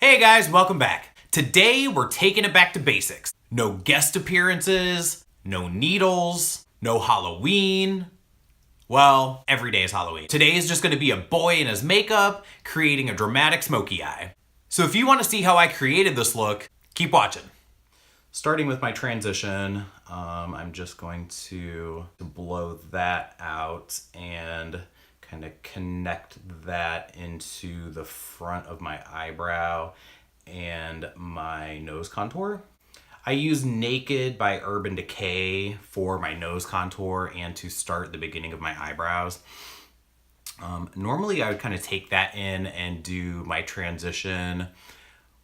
Hey guys, welcome back. Today we're taking it back to basics. No guest appearances, no needles, no Halloween. Well, every day is Halloween. Today is just gonna be a boy in his makeup creating a dramatic smoky eye. So if you wanna see how I created this look, keep watching. Starting with my transition, I'm just going to blow that out and kind of connect that into the front of my eyebrow and my nose contour. I use Naked by Urban Decay for my nose contour and to start the beginning of my eyebrows. Normally I would kind of take that in and do my transition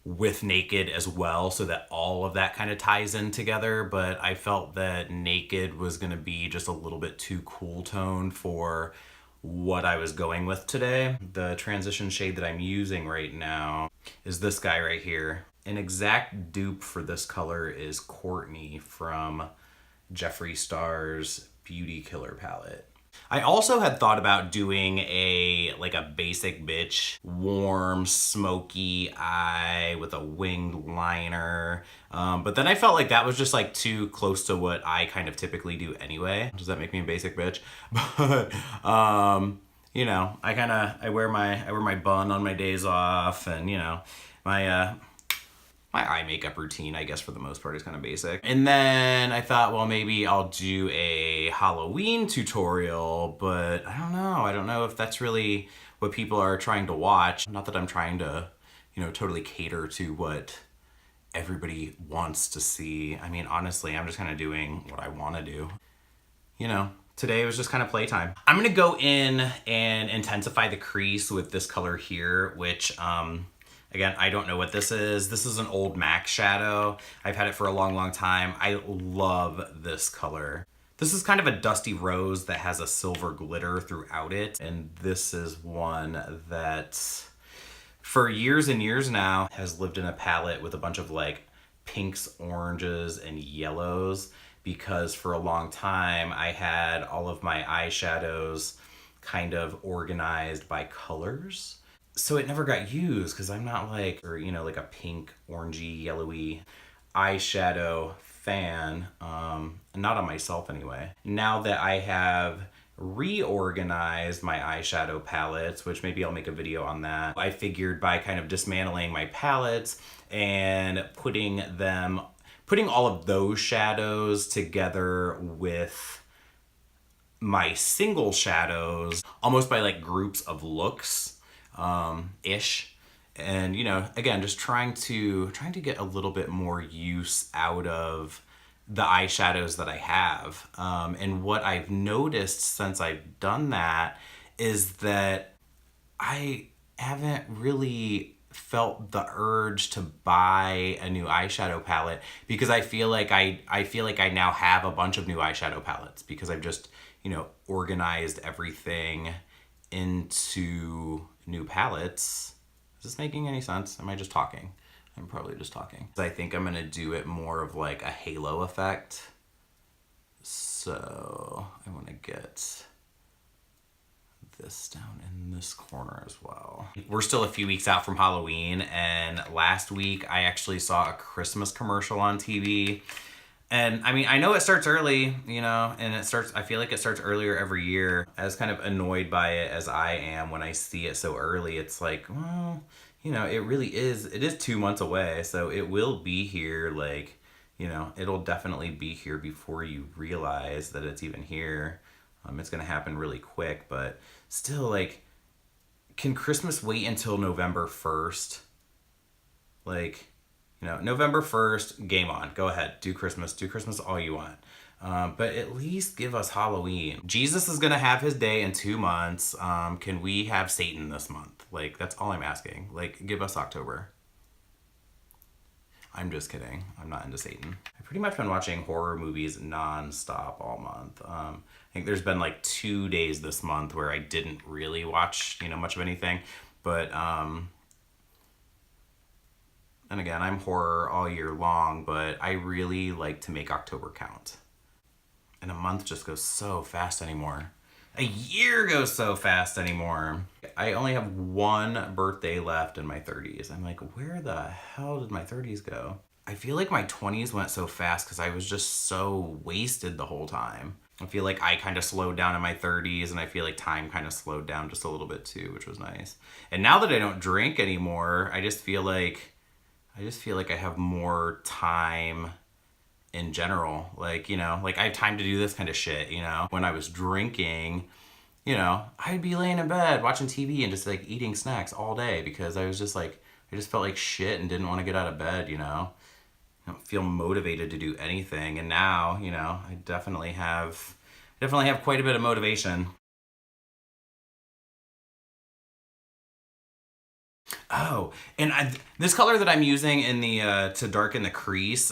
with Naked as well so that all of that kind of ties in together, but I felt that Naked was going to be just a little bit too cool tone for what I was going with today. The transition shade that I'm using right now is this guy right here. An exact dupe for this color is Courtney from Jeffree Star's Beauty Killer palette. I also had thought about doing a basic bitch, warm, smoky eye with a winged liner. But then I felt like that was just like too close to what I kind of typically do anyway. Does that make me a basic bitch? But, you know, I wear my bun on my days off, and, you know, my eye makeup routine, I guess, for the most part is kind of basic. And then I thought, well, maybe I'll do a Halloween tutorial, but I don't know. I don't know if that's really what people are trying to watch. Not that I'm trying to, you know, totally cater to what everybody wants to see. I mean, honestly, I'm just kind of doing what I want to do. You know, today was just kind of playtime. I'm gonna go in and intensify the crease with this color here, which, again, I don't know what this is. This is an old MAC shadow. I've had it for a long, long time. I love this color. This is kind of a dusty rose that has a silver glitter throughout it. And this is one that for years and years now has lived in a palette with a bunch of like pinks, oranges, and yellows, because for a long time I had all of my eyeshadows kind of organized by colors. So it never got used because I'm not like, or you know, like a pink, orangey, yellowy eyeshadow fan, not on myself anyway. Now that I have reorganized my eyeshadow palettes, which maybe I'll make a video on that, I figured by kind of dismantling my palettes and putting all of those shadows together with my single shadows, almost by like groups of looks, ish. And, you know, again, just trying to get a little bit more use out of the eyeshadows that I have. And what I've noticed since I've done that is that I haven't really felt the urge to buy a new eyeshadow palette, because I feel like I now have a bunch of new eyeshadow palettes because I've just, you know, organized everything into new palettes. Is this making any sense? Am I just talking? I'm probably just talking. I think I'm gonna do it more of like a halo effect. So I wanna get this down in this corner as well. We're still a few weeks out from Halloween, and last week I actually saw a Christmas commercial on TV. And I mean, I know it starts early, you know, and I feel like it starts earlier every year. I was kind of annoyed by it as I am when I see it so early. It's like, well, you know, it is 2 months away. So it will be here, like, you know, it'll definitely be here before you realize that it's even here. It's going to happen really quick, but still, like, can Christmas wait until November 1st? Like, you know, November 1st, game on. Go ahead, do Christmas all you want. But at least give us Halloween. Jesus is gonna have his day in 2 months. Can we have Satan this month? Like, that's all I'm asking. Like, give us October. I'm just kidding. I'm not into Satan. I've pretty much been watching horror movies non-stop all month. I think there's been like 2 days this month where I didn't really watch, you know, much of anything. But, and again, I'm horror all year long, but I really like to make October count. And a month just goes so fast anymore. A year goes so fast anymore. I only have one birthday left in my 30s. I'm like, where the hell did my 30s go? I feel like my 20s went so fast because I was just so wasted the whole time. I feel like I kind of slowed down in my 30s, and I feel like time kind of slowed down just a little bit too, which was nice. And now that I don't drink anymore, I just feel like I have more time in general. Like, you know, like I have time to do this kind of shit, you know? When I was drinking, you know, I'd be laying in bed watching TV and just like eating snacks all day because I was just like, I just felt like shit and didn't want to get out of bed, you know? I don't feel motivated to do anything. And now, you know, I definitely have quite a bit of motivation. Oh, and this color that I'm using in the to darken the crease,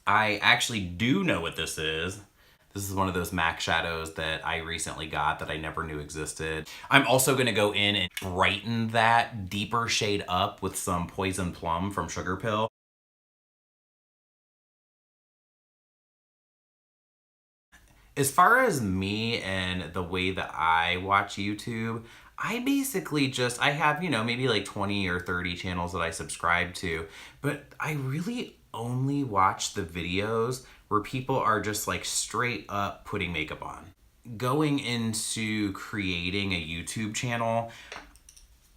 I actually do know what this is. This is one of those MAC shadows that I recently got that I never knew existed. I'm also gonna go in and brighten that deeper shade up with some Poison Plum from SUGARPILL. As far as me and the way that I watch YouTube, I basically just, I have, you know, maybe like 20 or 30 channels that I subscribe to, but I really only watch the videos where people are just like straight up putting makeup on. Going into creating a YouTube channel,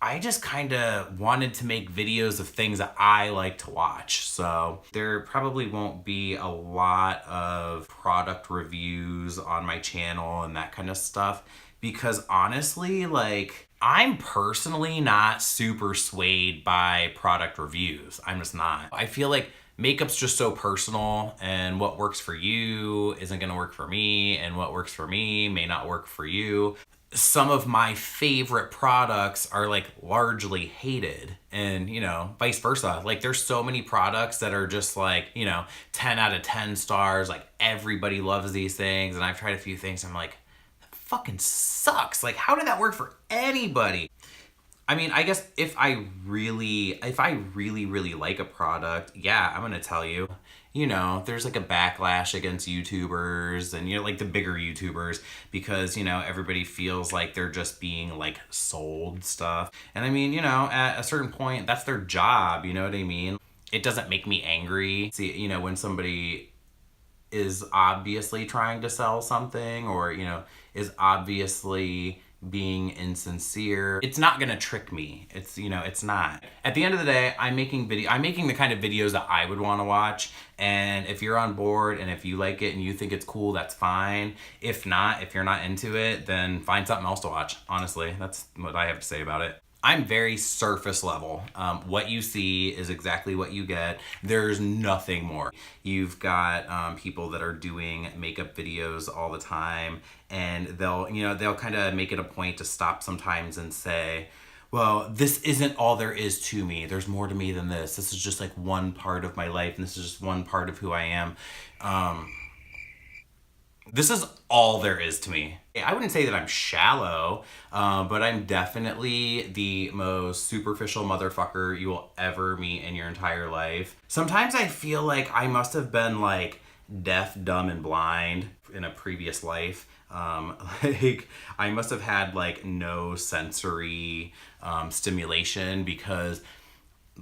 I just kind of wanted to make videos of things that I like to watch. So there probably won't be a lot of product reviews on my channel and that kind of stuff because honestly, like, I'm personally not super swayed by product reviews. I'm just not. I feel like makeup's just so personal, and what works for you isn't gonna work for me, and what works for me may not work for you. Some of my favorite products are like largely hated, and you know, vice versa. Like there's so many products that are just like, you know, 10 out of 10 stars, like everybody loves these things, and I've tried a few things, I'm like, that fucking sucks. Like, how did that work for anybody? I mean, I guess if I really, really like a product, yeah, I'm gonna tell you. You know, there's like a backlash against YouTubers and, you know, like the bigger YouTubers because, you know, everybody feels like they're just being like sold stuff. And I mean, you know, at a certain point, that's their job, you know what I mean? It doesn't make me angry. See, you know, when somebody is obviously trying to sell something or, you know, is obviously being insincere, it's not gonna trick me. It's, you know, it's not. At the end of the day, I'm making the kind of videos that I would want to watch, and if you're on board and if you like it and you think it's cool, that's fine. If not, if you're not into it, then find something else to watch. Honestly, that's what I have to say about it. I'm very surface level. What you see is exactly what you get. There's nothing more. You've got people that are doing makeup videos all the time, and they'll kind of make it a point to stop sometimes and say, well, this isn't all there is to me. There's more to me than this. This is just like one part of my life, and this is just one part of who I am. This is all there is to me. I wouldn't say that I'm shallow, but I'm definitely the most superficial motherfucker you will ever meet in your entire life. Sometimes I feel like I must have been like deaf, dumb, and blind in a previous life. Like I must have had like no sensory stimulation because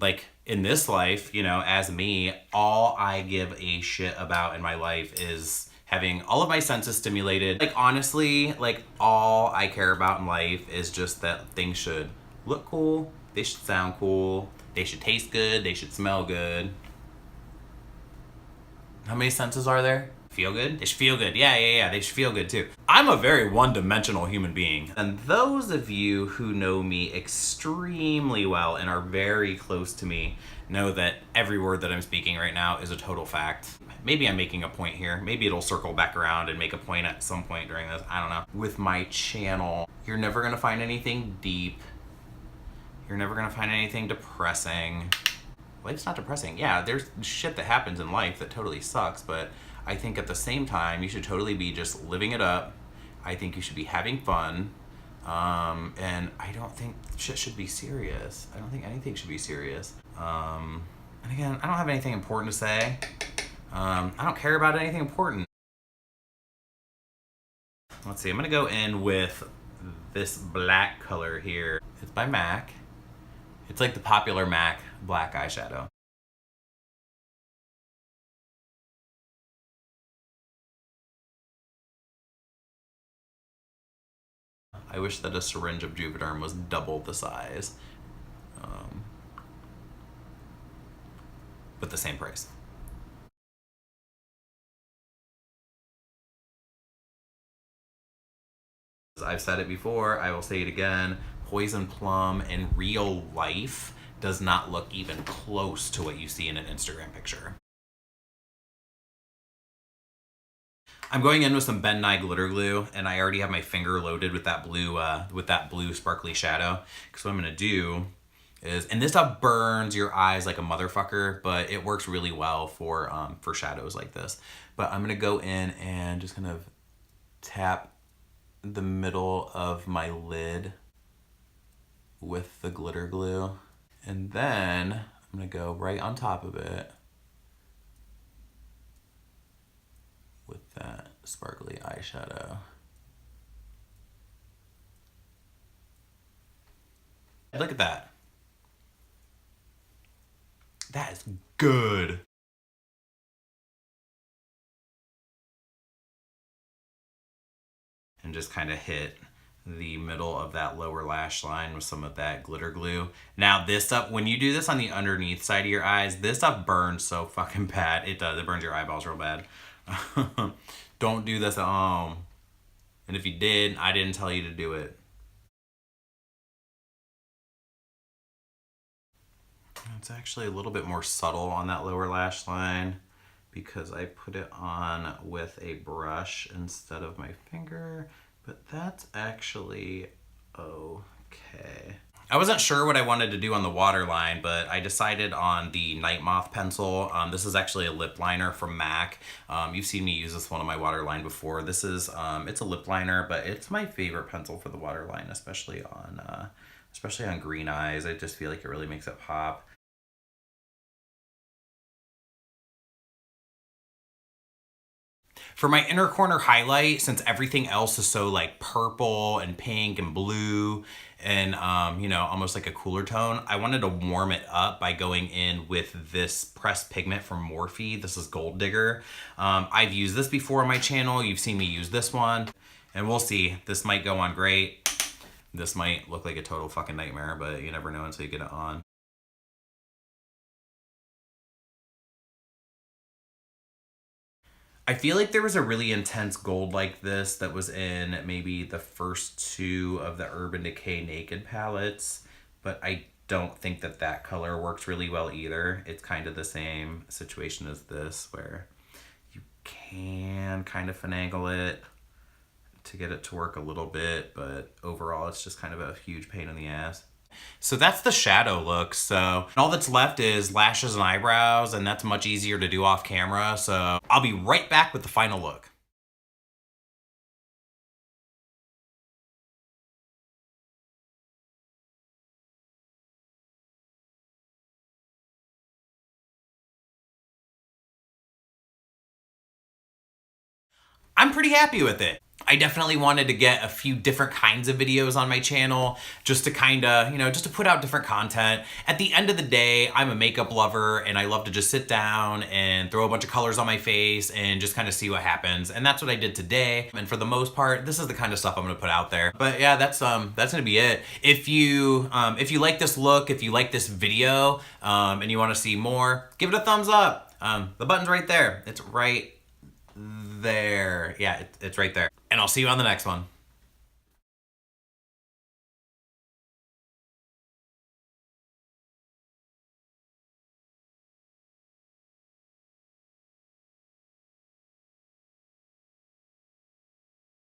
like in this life, you know, as me, all I give a shit about in my life is having all of my senses stimulated. Like honestly, like all I care about in life is just that things should look cool, they should sound cool, they should taste good, they should smell good. How many senses are there? Feel good? They should feel good. Yeah, they should feel good too. I'm a very one-dimensional human being. And those of you who know me extremely well and are very close to me know that every word that I'm speaking right now is a total fact. Maybe I'm making a point here. Maybe it'll circle back around and make a point at some point during this. I don't know. With my channel, you're never gonna find anything deep. You're never gonna find anything depressing. Life's not depressing. Yeah, there's shit that happens in life that totally sucks, but I think at the same time, you should totally be just living it up. I think you should be having fun. And I don't think shit should be serious. I don't think anything should be serious. And again, I don't have anything important to say. I don't care about anything important. Let's see, I'm gonna go in with this black color here. It's by MAC. It's like the popular MAC black eyeshadow. I wish that a syringe of Juvederm was double the size, but the same price. I've said it before, I will say it again, Poison Plum in real life does not look even close to what you see in an Instagram picture. I'm going in with some Ben Nye glitter glue, and I already have my finger loaded with that blue sparkly shadow. Because what I'm gonna do is, and this stuff burns your eyes like a motherfucker, but it works really well for shadows like this. But I'm gonna go in and just kind of tap the middle of my lid with the glitter glue, and then I'm gonna go right on top of it with that sparkly eyeshadow. Look at that. That is good. And just kind of hit the middle of that lower lash line with some of that glitter glue. Now this stuff, when you do this on the underneath side of your eyes, this stuff burns so fucking bad. It does, it burns your eyeballs real bad. Don't do this at home. And if you did, I didn't tell you to do it. It's actually a little bit more subtle on that lower lash line because I put it on with a brush instead of my finger, but that's actually okay. I wasn't sure what I wanted to do on the waterline, but I decided on the NIGHTMOTH pencil. This is actually a lip liner from MAC. You've seen me use this one on my waterline before. This is, it's a lip liner, but it's my favorite pencil for the waterline, especially on green eyes. I just feel like it really makes it pop. For my inner corner highlight, since everything else is so like purple and pink and blue and, you know, almost like a cooler tone, I wanted to warm it up by going in with this pressed pigment from Morphe. This is Gold Digger. I've used this before on my channel. You've seen me use this one, and we'll see. This might go on great. This might look like a total fucking nightmare, but you never know until you get it on. I feel like there was a really intense gold like this that was in maybe the first two of the Urban Decay Naked palettes, but I don't think that that color works really well either. It's kind of the same situation as this, where you can kind of finagle it to get it to work a little bit, but overall it's just kind of a huge pain in the ass. So that's the shadow look. So all that's left is lashes and eyebrows, and that's much easier to do off camera. So I'll be right back with the final look. I'm pretty happy with it. I definitely wanted to get a few different kinds of videos on my channel just to kind of, you know, just to put out different content. At the end of the day, I'm a makeup lover and I love to just sit down and throw a bunch of colors on my face and just kind of see what happens. And that's what I did today. And for the most part, this is the kind of stuff I'm going to put out there. But yeah, that's going to be it. If you like this look, if you like this video, and you want to see more, give it a thumbs up. The button's right there. It's right there. Yeah, it's right there. And I'll see you on the next one.